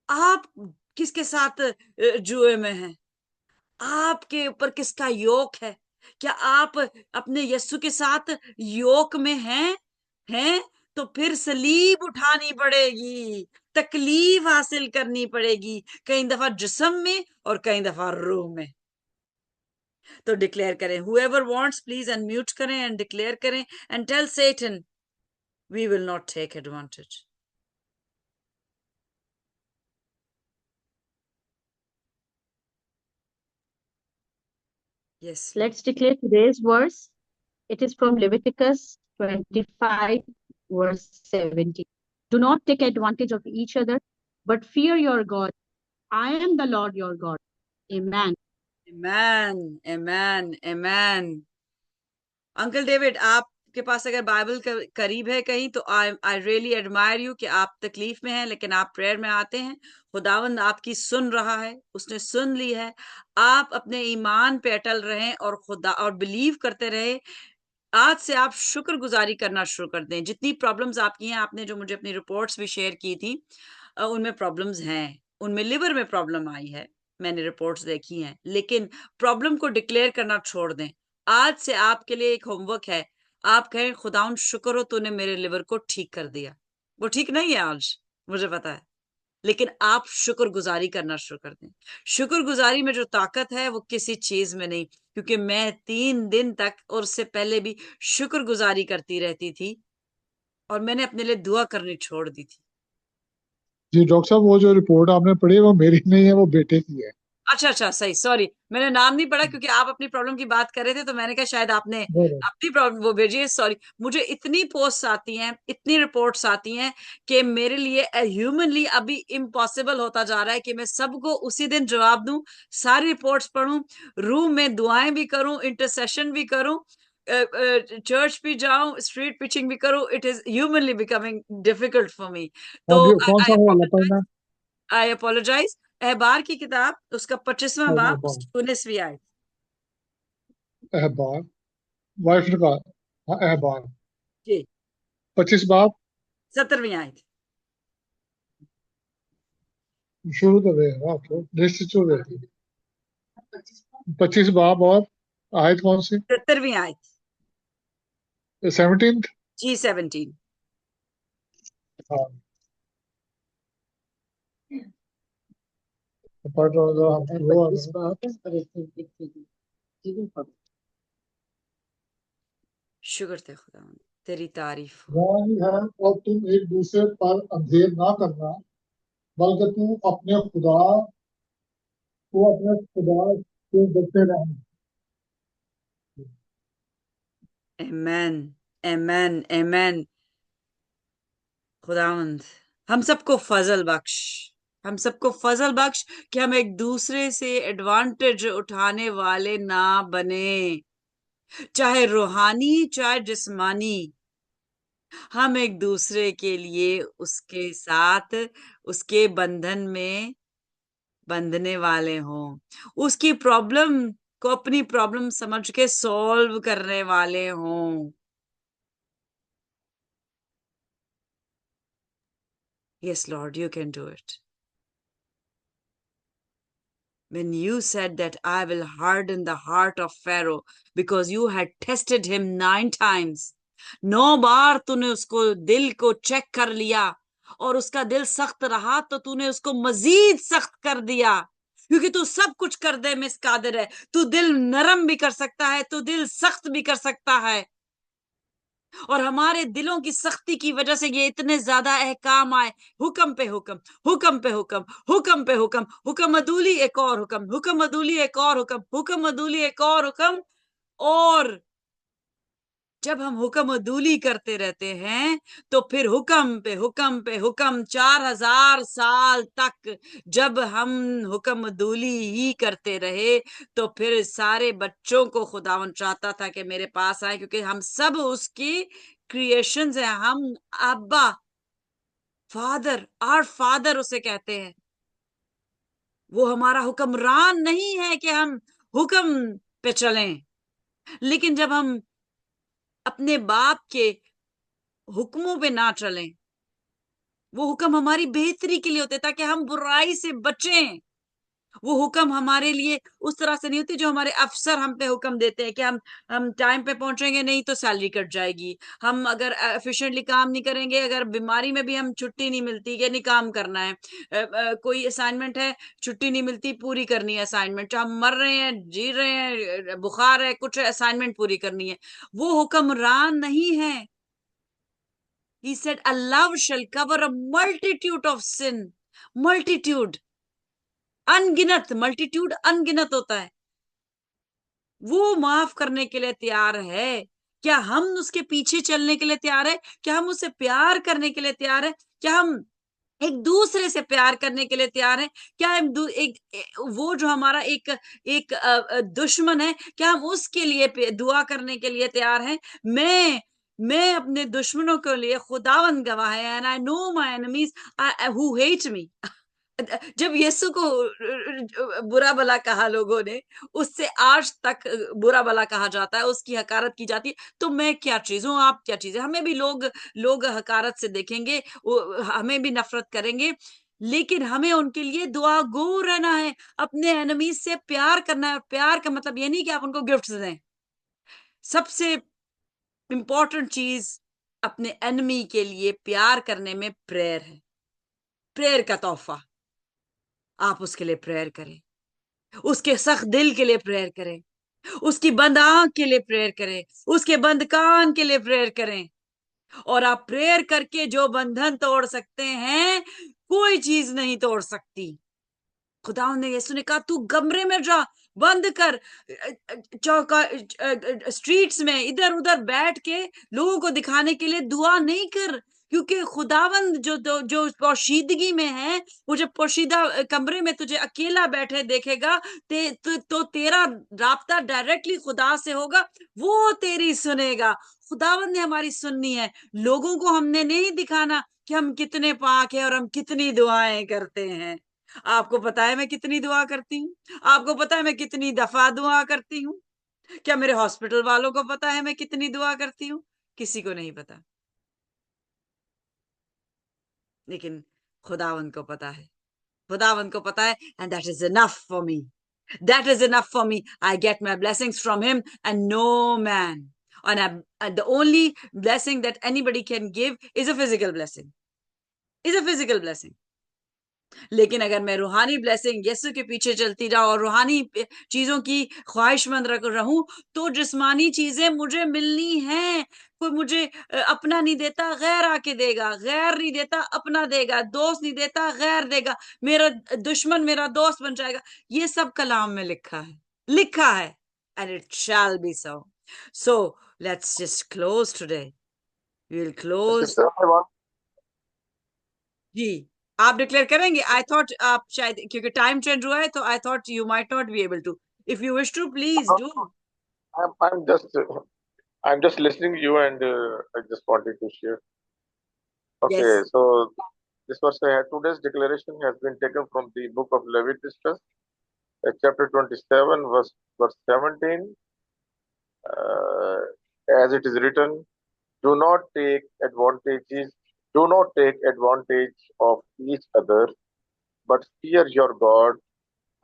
आप किसके साथ जुए में हैं? आपके ऊपर किसका योक है? क्या आप अपने यस्सु के साथ योक में हैं? तो फिर सलीब उठानी पड़ेगी, तकलीफ हासिल करनी पड़ेगी, कई दफा जिस्म में और कई दफा रूह में। तो डिक्लेयर करें, whoever wants प्लीज अनम्यूट करें एंड डिक्लेयर करें and tell Satan we will not take advantage. Yes. Let's declare today's verse. It is from Leviticus 25, verse 17. Do not take advantage of each other, but fear your God. I am the Lord your God. Amen. Amen. Amen. Amen. Uncle David, आपके पास अगर Bible करीब है कहीं तो I really admire you कि आप तकलीफ में हैं लेकिन आप प्रेयर में आते हैं। खुदावंद आपकी सुन रहा है, उसने सुन ली है। आप अपने ईमान पे अटल रहें और खुदा और बिलीव करते रहे। आज से आप शुक्रगुजारी करना शुरू कर दें। जितनी प्रॉब्लम्स आपकी हैं, आपने जो मुझे अपनी रिपोर्ट्स भी शेयर की थी, उनमें प्रॉब्लम्स हैं, उनमें लिवर में प्रॉब्लम आई है, मैंने रिपोर्ट्स देखी हैं, लेकिन प्रॉब्लम को डिक्लेयर करना छोड़ दें। आज से आपके लिए एक होमवर्क है, आप कहें खुदाउन शुक्र हो तूने मेरे लिवर को ठीक कर दिया। वो ठीक नहीं है आज, मुझे पता है, लेकिन आप शुक्रगुजारी करना शुरू कर दें। शुक्रगुजारी में जो ताकत है वो किसी चीज में नहीं, क्योंकि मैं 3 दिन तक और उससे पहले भी शुक्रगुजारी करती रहती थी और मैंने अपने लिए दुआ करनी छोड़ दी थी। जी डॉक्टर साहब, वो जो रिपोर्ट आपने पढ़ी वो मेरी नहीं है, वो बेटे की है। अच्छा अच्छा, सही, सॉरी, मैंने नाम नहीं पढ़ा क्योंकि आप अपनी प्रॉब्लम की बात कर रहे थे तो मैंने कहा शायद आपने अपनी प्रॉब्लम वो भेजी। सॉरी, मुझे इतनी पोस्ट आती हैं, इतनी रिपोर्ट्स आती हैं कि मेरे लिए ह्यूमनली अभी इम्पॉसिबल होता जा रहा है कि मैं सबको उसी दिन जवाब दूं, सारी रिपोर्ट्स पढूं, रूम में दुआएं भी करूं, इंटरसेशन भी करूं, चर्च भी जाऊं, स्ट्रीट पिचिंग भी करूं। It is humanly becoming difficult for me. तो कौन सा हवाला पढ़ना? आई अपोलोजाइज। एहबार की किताब, उसका 25वां बाब, 19वीं आयत। एहबार, वाइफ का, हाँ एहबार जी, 25 बाब 17वीं आयत। शुरू तो रहेगा आपको लिस्ट चल रही थी। 25 बाब और आयत कौन सी? 70वीं आयत। 17। जी 17। हाँ, पढ़ रहा हूँ वो शुक्र थे खुदा, तेरी तारीफ हो। वही है। और तुम एक दूसरे पर अंधेर ना करना, बल्कि तुम अपने खुदा से डरते रहना। आमेन, आमेन, आमेन। खुदावंद हम सबको फजल बख्श, हम सबको फजल बख्श कि हम एक दूसरे से एडवांटेज उठाने वाले ना बने, चाहे रूहानी चाहे जिस्मानी। हम एक दूसरे के लिए उसके साथ, उसके बंधन में बंधने वाले हों, उसकी प्रॉब्लम को अपनी प्रॉब्लम समझ के सॉल्व करने वाले हों। Yes, Lord, you can do it. When you said that I will harden the heart of Pharaoh because you had tested him 9 times, 9 बार तूने उसको दिल को चेक कर लिया और उसका दिल सख्त रहा तो तूने उसको मजीद सख्त कर दिया, क्योंकि तू सब कुछ कर दे में कादिर है। तू दिल नरम भी कर सकता है, तू दिल सख्त भी कर सकता है। और हमारे दिलों की सख्ती की वजह से ये इतने ज्यादा अहकाम आए, हुक्म पे हुक्म, हुक्म पे हुक्म, हुक्म पे हुक्म, हुक्म अदूली एक और हुक्म, हुक्म अदूली एक और हुक्म, हुक्म अदूली एक और हुक्म। और जब हम हुक्म अदूली करते रहते हैं तो फिर हुक्म पे हुक्म पे हुक्म 4000 साल तक जब हम हुक्म अदूली ही करते रहे तो फिर सारे बच्चों को खुदावन चाहता था कि मेरे पास आए, क्योंकि हम सब उसकी क्रिएशंस हैं। हम अब्बा, फादर, आवर फादर उसे कहते हैं। वो हमारा हुक्मरान नहीं है कि हम हुक्म पे चलें, लेकिन जब हम अपने बाप के हुक्मों पे ना चलें, वो हुक्म हमारी बेहतरी के लिए होते ताकि हम बुराई से बचें। वो हुक्म हमारे लिए उस तरह से नहीं होते जो हमारे अफसर हम पे हुक्म देते हैं कि हम टाइम पे पहुंचेंगे नहीं तो सैलरी कट जाएगी, हम अगर एफिशिएंटली काम नहीं करेंगे, अगर बीमारी में भी हम छुट्टी नहीं मिलती कि नहीं काम करना है, कोई असाइनमेंट है छुट्टी नहीं मिलती, पूरी करनी है असाइनमेंट, हम मर रहे हैं, जी रहे हैं, बुखार है, कुछ असाइनमेंट पूरी करनी है। वो हुक्मरान नहीं है। He said, a love shall cover a multitude of sin. Multitude, अनगिनत, मल्टीट्यूड अनगिनत होता है। वो माफ करने के लिए तैयार है। क्या हम उसके पीछे चलने के लिए तैयार है? क्या हम उससे प्यार करने के लिए तैयार है? क्या हम एक दूसरे से प्यार करने के लिए तैयार है? क्या हम वो जो हमारा एक एक दुश्मन है, क्या हम उसके लिए दुआ करने के लिए तैयार हैं? मैं अपने दुश्मनों के लिए खुदावंद गवाह है, and I know my enemies who hate me. जब यीशु को बुरा भला कहा लोगों ने, उससे आज तक बुरा भला कहा जाता है, उसकी हकारत की जाती है। तो मैं क्या चीज हूँ, आप क्या चीज है? हमें भी लोग लोग हकारत से देखेंगे, हमें भी नफरत करेंगे, लेकिन हमें उनके लिए दुआ गो रहना है, अपने एनिमीज से प्यार करना है। प्यार का मतलब ये नहीं कि आप उनको गिफ्ट्स दें। सबसे इंपॉर्टेंट चीज अपने एनिमी के लिए प्यार करने में प्रेयर है। प्रेयर का तोहफा। आप उसके लिए प्रेयर करें, उसके सख्त दिल के लिए प्रेयर करें, उसकी बंद आंख के लिए प्रेयर करें, उसके बंद कान के लिए प्रेयर करें। और आप प्रेयर करके जो बंधन तोड़ सकते हैं, कोई चीज नहीं तोड़ सकती। खुदा ने यीशु ने कहा, तू कमरे में जा, बंद कर, चौका स्ट्रीट्स में इधर उधर बैठ के लोगों को दिखाने के लिए दुआ नहीं कर, क्योंकि खुदावंद जो पोशीदगी में है, वो जब पोशीदा कमरे में तुझे अकेला बैठे देखेगा, तो तेरा राब्ता डायरेक्टली खुदा से होगा, वो तेरी सुनेगा। खुदावंद ने हमारी सुननी है, लोगों को हमने नहीं दिखाना कि हम कितने पाक हैं और हम कितनी दुआएं करते हैं। आपको पता है मैं कितनी दुआ करती हूँ? आपको पता है मैं कितनी दफा दुआ करती हूँ? क्या मेरे हॉस्पिटल वालों को पता है मैं कितनी दुआ करती हूँ? किसी को नहीं पता, लेकिन खुदावंद को पता है। खुदावंद को पता है, and that is enough for me. That is enough for me. I get my blessings from him and no man. And the only blessing that anybody can give is a physical blessing. Is a physical blessing. लेकिन अगर मैं रूहानी blessing यीशु के पीछे चलती जाऊं और रूहानी चीजों की ख्वाहिशमंद रहूं, तो जिस्मानी चीजें मुझे मिलनी हैं। कोई मुझे अपना नहीं देता, गैर आके देगा, गैर नहीं देता, अपना देगा, दोस्त नहीं देता, गैर देगा, मेरा दुश्मन मेरा दोस्त बन जाएगा। ये सब कलाम में लिखा है, लिखा है, and it shall be so. So let's just close today. We will close. Sister I want ji, आप डिक्लेयर करेंगे? आई थॉट आप शायद, क्योंकि टाइम चेंज हुआ है, तो I thought you might not be able to. If you wish to, please do. I'm just listening to you and I just wanted to share. Okay, yes. so This was today's declaration has been taken from the book of Leviticus, chapter 27, verse 17. Uh, as it is written, do not take advantages, do not take advantage of each other, but fear your God.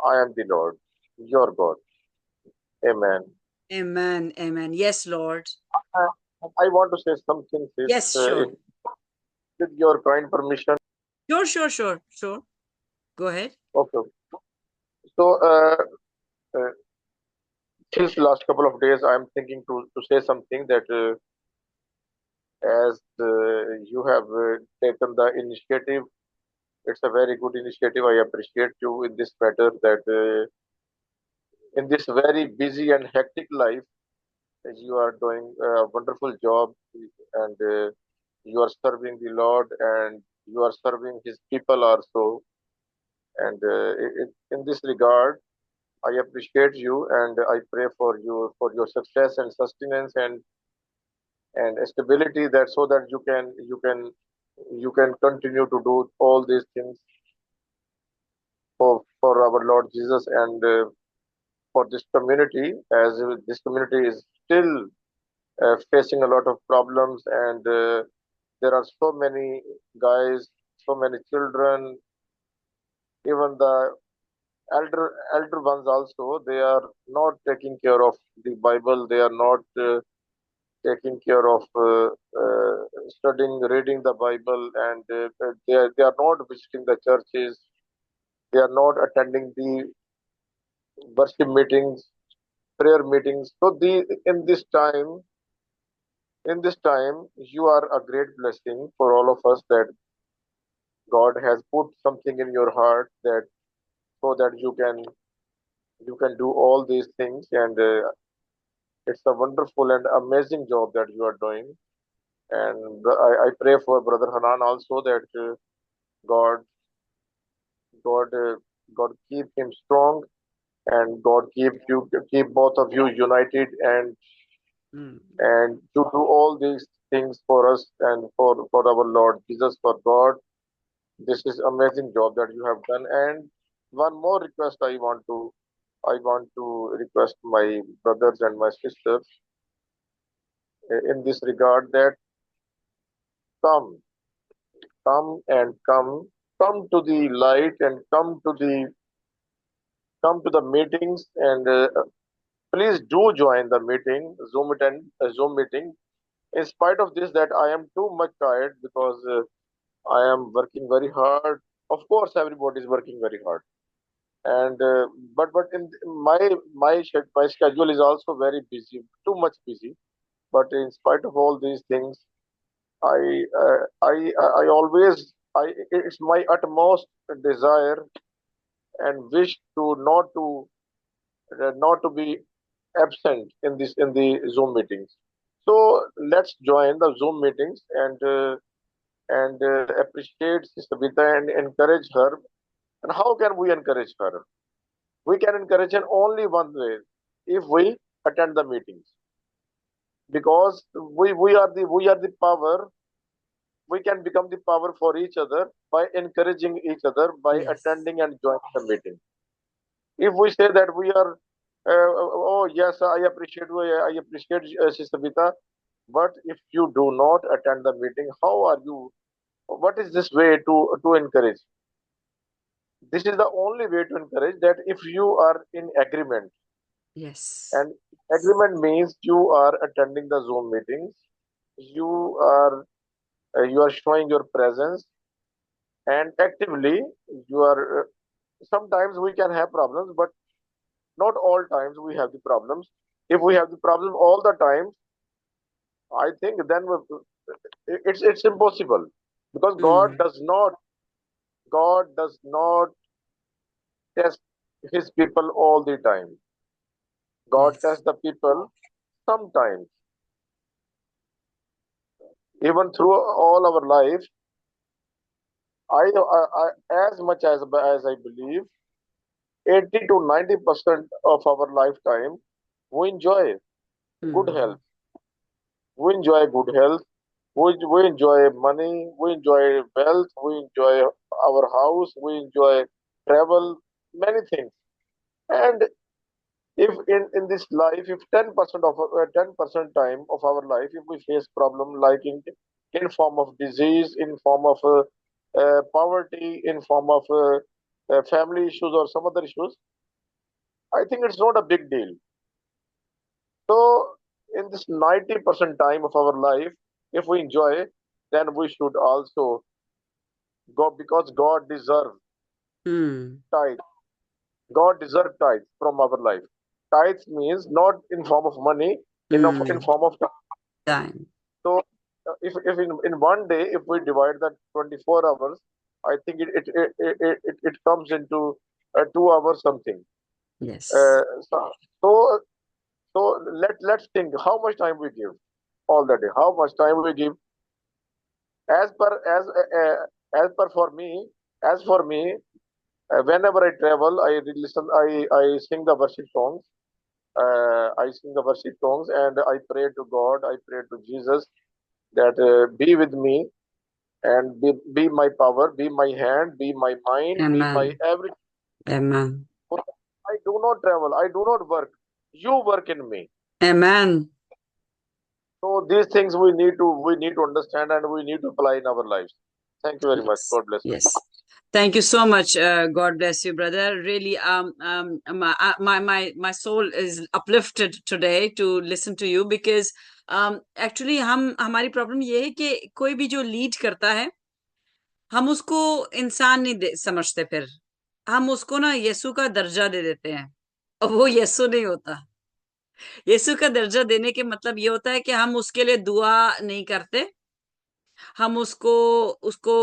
I am the Lord, your God. Amen. Amen. Amen. Yes, Lord. Uh, I want to say something, sis, Yes, sure. with your kind permission. Sure. Go ahead. Okay. So, uh, since the last couple of days, I'm thinking to say something that as you have taken the initiative, it's a very good initiative. I appreciate you in this matter that in this very busy and hectic life, you are doing a wonderful job and you are serving the Lord and you are serving His people also. And in this regard, I appreciate you and I pray for your success and sustenance and stability that so that you can continue to do all these things for our Lord Jesus and for this community as this community is still facing a lot of problems and there are so many guys, so many children, even the elder ones also, they are not taking care of the Bible, they are not taking care of studying, reading the Bible, and they are not visiting the churches, they are not attending the worship meetings, prayer meetings. So in this time, you are a great blessing for all of us that God has put something in your heart that so that you can do all these things, and it's a wonderful and amazing job that you are doing. And I pray for Brother Hanan also that God, God, God keep him strong, and God keep both of you united, Mm. and to do all these things for us and for our Lord Jesus, for God. This is amazing job that you have done. And one more request I want to request my brothers and my sisters in this regard that come, come to the light and come to the meetings and please do join the meeting, Zoom meeting. In spite of this, that I am too much tired because I am working very hard. Of course, everybody is working very hard, and but in my schedule is also very busy, too much busy. But in spite of all these things, I always it's my utmost desire and wish to not to be absent in the Zoom meetings. So let's join the Zoom meetings and appreciate Sister Vita and encourage her. And how can we encourage her? We can encourage her only one way, if we attend the meetings, because we are the power. We can become the power for each other by encouraging each other by Yes. attending and joining the meeting. If we say that we are, oh yes, I appreciate Sister Vita, but if you do not attend the meeting, how are you? What is this way to encourage? This is the only way to encourage, that if you are in agreement, Yes. and agreement means you are attending the Zoom meetings, you are showing your presence, and actively you are. Sometimes we can have problems, but not all times we have the problems. If we have the problem all the time, I think then it's impossible, because Mm. God does not test His people all the time. God Yes. tests the people sometimes. Even through all our life, as much as I believe, 80 to 90% of our lifetime, we enjoy good Mm. health. We enjoy good health. We enjoy money, we enjoy wealth, we enjoy our house, we enjoy travel, many things. And if in this life, if 10% of 10% time of our life, if we face problem like in form of disease, in form of poverty, in form of family issues or some other issues, I think it's not a big deal. So in this 90% time of our life, if we enjoy, then we should also go, because God deserves Hmm. tithe. God deserves tithe from our life. Tithe means not in form of money, in Hmm. form of time. Time. So if in one day, if we divide that 24 hours, I think it comes into 2 hours something. Yes. Uh, so so so let's think how much time we give all the day. How much time we give as per as per for me as for me. Whenever I travel, listen. I sing the worship songs. I sing the worship songs, and I pray to God. I pray to Jesus that be with me and be my power, be my hand, be my mind, be my Amen. everything. Amen. I do not travel. I do not work. You work in me. Amen. So these things we need to understand, and we need to apply in our lives. Thank you very much. Yes. God bless you. Yes. Thank you so much. God bless you, brother. Really, my soul is uplifted today to listen to you because actually हमारी problem ये है कि कोई भी जो lead करता है हम उसको इंसान नहीं समझते फिर हम उसको ना यीशु का दर्जा दे देते हैं और वो यीशु नहीं होता यीशु का दर्जा देने के मतलब ये होता है कि हम उसके लिए दुआ नहीं करते हम उसको उसको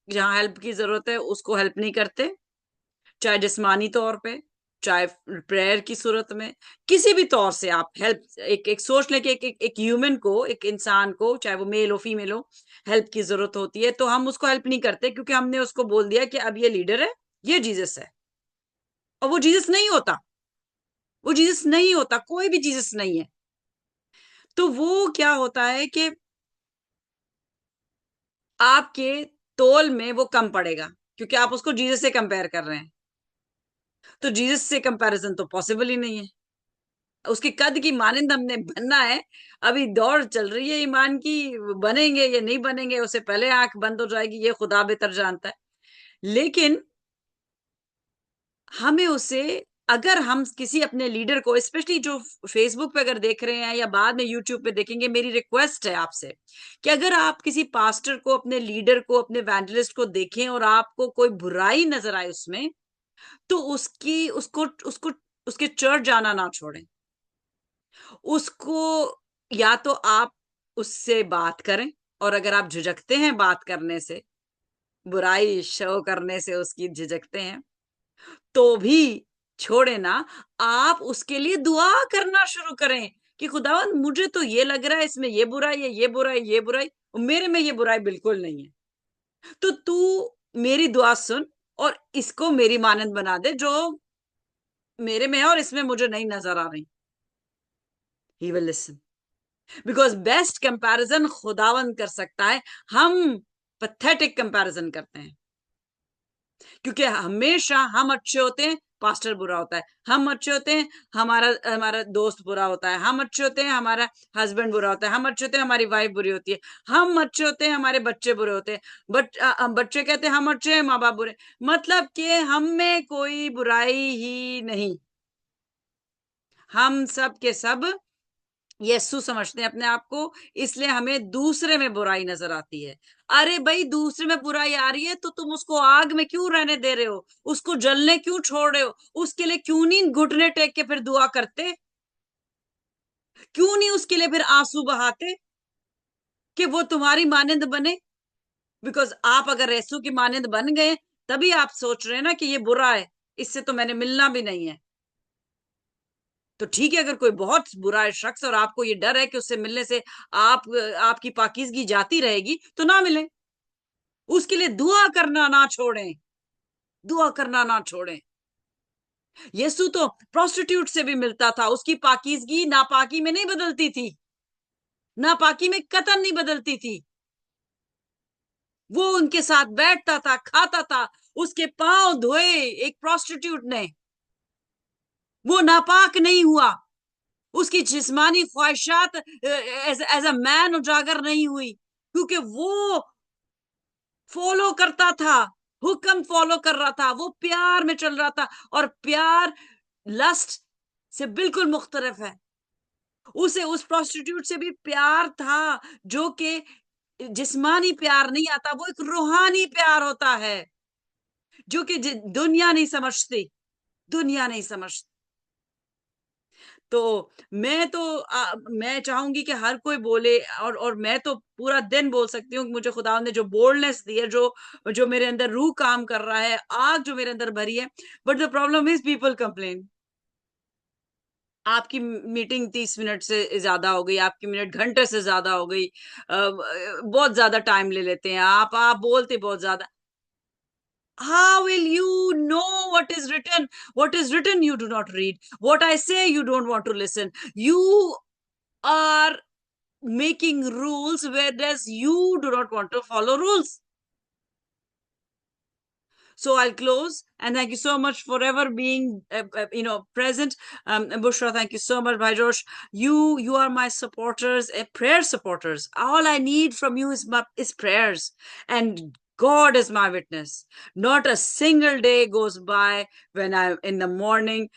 जहाँ हेल्प की जरूरत है उसको हेल्प नहीं करते चाहे जिस्मानी तौर पे चाहे प्रेयर की सूरत में किसी भी तौर से आप हेल्प एक सोच लें कि एक ह्यूमन को एक इंसान को चाहे वो मेल हो फीमेल हो हेल्प की जरूरत होती है तो हम उसको हेल्प नहीं करते क्योंकि हमने उसको बोल दिया कि अब ये लीडर है ये जीसस है और वो जीसस नहीं होता वो जीसस नहीं होता कोई भी जीसस नहीं है तो वो क्या होता है कि आपके तोल में वो कम पड़ेगा क्योंकि आप उसको जीसस से कंपेयर कर रहे हैं तो जीसस से कंपैरिजन तो पॉसिबल ही नहीं है उसके कद की मानिंद हमने बनना है अभी दौड़ चल रही है ईमान की बनेंगे या नहीं बनेंगे उससे पहले आंख बंद हो जाएगी ये खुदा बेहतर जानता है लेकिन हमें उसे अगर हम किसी अपने लीडर को स्पेशली जो फेसबुक पे अगर देख रहे हैं या बाद में यूट्यूब पे देखेंगे मेरी रिक्वेस्ट है आपसे कि अगर आप किसी पास्टर को अपने लीडर को अपने एवेंजलिस्ट को देखें और आपको कोई बुराई नजर आए उसमें तो उसकी उसको उसको उसके चर्च जाना ना छोड़ें उसको या तो आप उससे बात करें और अगर आप झिझकते हैं बात करने से बुराई शो करने से उसकी झिझकते हैं तो भी छोड़े ना आप उसके लिए दुआ करना शुरू करें कि खुदावन मुझे तो ये लग रहा है इसमें ये बुराई है ये बुराई ये बुराई मेरे में ये बुराई बिल्कुल नहीं है तो तू मेरी दुआ सुन और इसको मेरी मानंद बना दे जो मेरे में है और इसमें मुझे नहीं नजर आ रही he will listen because best comparison खुदावन कर सकता है हम पथेटिक कंपैरिजन करते हैं क्योंकि हमेशा हम अच्छे होते हैं पास्टर बुरा होता है हम अच्छे होते हैं हमारा हमारा दोस्त बुरा होता है हम अच्छे होते हैं हमारा हस्बैंड बुरा होता है हम अच्छे होते हैं हमारी वाइफ बुरी होती है हम अच्छे होते हैं हमारे बच्चे बुरे होते हैं बट बच्चे कहते हैं हम अच्छे हैं माँ बाप बुरे मतलब कि हम में कोई बुराई ही नहीं हम सब के सब यीशु समझते हैं अपने आप को इसलिए हमें दूसरे में बुराई नजर आती है अरे भाई दूसरे में बुराई आ रही है तो तुम उसको आग में क्यों रहने दे रहे हो उसको जलने क्यों छोड़ रहे हो उसके लिए क्यों नहीं घुटने टेक के फिर दुआ करते क्यों नहीं उसके लिए फिर आंसू बहाते कि वो तुम्हारी मानंद बने बिकॉज आप अगर यीशु की मानंद बन गए तभी आप सोच रहे हैं ना कि ये बुरा है इससे तो मैंने मिलना भी नहीं है तो ठीक है अगर कोई बहुत बुरा है शख्स और आपको ये डर है कि उससे मिलने से आपकी पाकीज़गी जाती रहेगी तो ना मिले उसके लिए दुआ करना ना छोड़ें दुआ करना ना छोड़ें यीशु तो प्रोस्टिट्यूट से भी मिलता था उसकी पाकीज़गी नापाकी में नहीं बदलती थी नापाकी में कतन नहीं बदलती थी वो उनके साथ बैठता था, खाता था, उसके पांव धोए एक प्रोस्टिट्यूट ने, वो नापाक नहीं हुआ, उसकी जिस्मानी ख्वाहिशात एज अ मैन उजागर नहीं हुई, क्योंकि वो फॉलो करता था, हुक्म फॉलो कर रहा था, वो प्यार में चल रहा था। और प्यार लस्ट से बिल्कुल मुख्तलिफ है। उसे उस प्रोस्टिट्यूट से भी प्यार था, जो कि जिस्मानी प्यार नहीं आता, वो एक रूहानी प्यार होता है, जो कि दुनिया नहीं समझती, दुनिया नहीं समझती। तो मैं चाहूंगी कि हर कोई बोले, और मैं तो पूरा दिन बोल सकती हूँ कि मुझे खुदा ने जो बोल्डनेस दी है, जो मेरे अंदर रूह काम कर रहा है, आग जो मेरे अंदर भरी है। But the problem is people complain. आपकी मीटिंग 30 मिनट से ज्यादा हो गई, आपकी मिनट घंटे से ज्यादा हो गई, बहुत ज्यादा टाइम ले लेते हैं आप बोलते बहुत ज्यादा। How will you know what is written? What is written you do not read. What I say you don't want to listen. You are making rules whereas you do not want to follow rules. So I'll close, and thank you so much for ever being, present. Bushra, thank you so much, Bhai Josh. You are my supporters, prayer supporters. All I need from you is prayers, and God is my witness. Not a single day goes by when I'm in the morning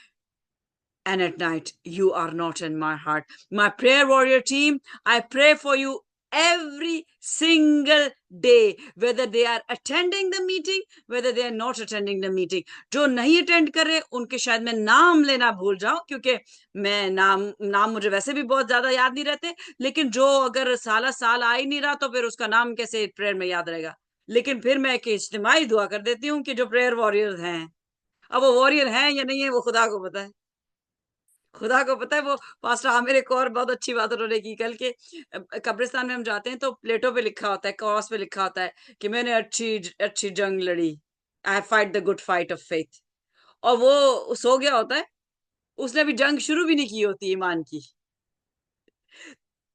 and at night you are not in my heart. My prayer warrior team, I pray for you every single day, whether they are attending the meeting, whether they are not attending the meeting. जो नहीं attend कर रहे उनके शायद मैं नाम लेना भूल जाऊं, क्योंकि मैं नाम मुझे वैसे भी बहुत ज्यादा याद नहीं रहते, लेकिन जो अगर साल साल आ ही नहीं रहा तो फिर उसका नाम कैसे प्रेयर में याद रहेगा। लेकिन फिर मैं एक इज्तिमाई दुआ कर देती हूँ कि जो प्रेयर वॉरियर हैं, अब वो वॉरियर हैं या नहीं है वो खुदा को पता है। खुदा को पता है। वो पास्टर आमिर एक और बहुत अच्छी बात उन्होंने की कल के, कब्रिस्तान में हम जाते हैं तो प्लेटों पे लिखा होता है, क्रॉस पे लिखा होता है कि मैंने अच्छी अच्छी जंग लड़ी, आई fight the good fight of faith. और वो सो गया होता है, उसने अभी जंग शुरू भी नहीं की होती ईमान की।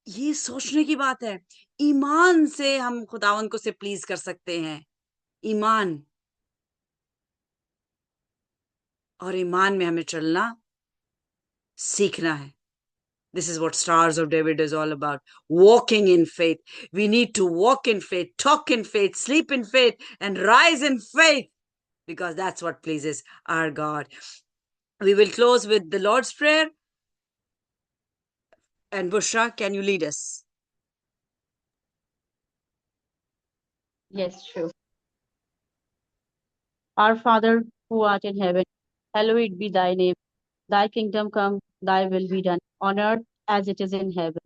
ये सोचने की बात है, ईमान से हम खुदावन को से प्लीज कर सकते हैं, ईमान। और ईमान में हमें चलना सीखना है। This is what Stars of David is all about. Walking in faith. We need to walk in faith, talk in faith, sleep in faith, and rise in faith, because that's what pleases our God. We will close with the Lord's Prayer. And Bushra, can you lead us? Yes, sure. Our Father who art in heaven, hallowed be thy name. Thy kingdom come, thy will be done, on earth as it is in heaven.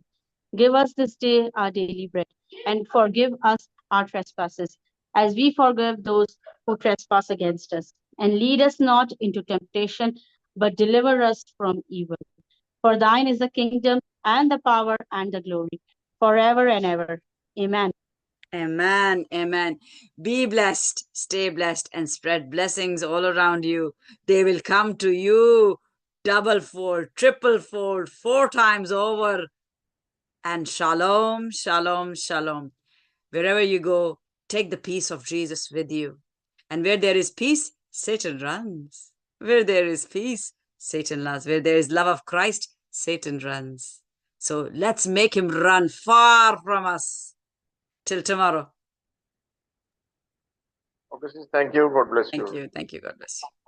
Give us this day our daily bread, and forgive us our trespasses, as we forgive those who trespass against us. And lead us not into temptation, but deliver us from evil. For thine is the kingdom, and the power, and the glory, forever and ever. Amen. Amen. Amen. Be blessed, stay blessed, and spread blessings all around you. They will come to you double fold, triple fold, 4 times over. And shalom, shalom, shalom. Wherever you go, take the peace of Jesus with you. And where there is peace, Satan runs. Where there is peace, Satan runs. Where there is love of Christ, Satan runs. So let's make him run far from us. Till tomorrow. Okay, sis, thank you. God bless you. Thank you. Thank you. God bless you.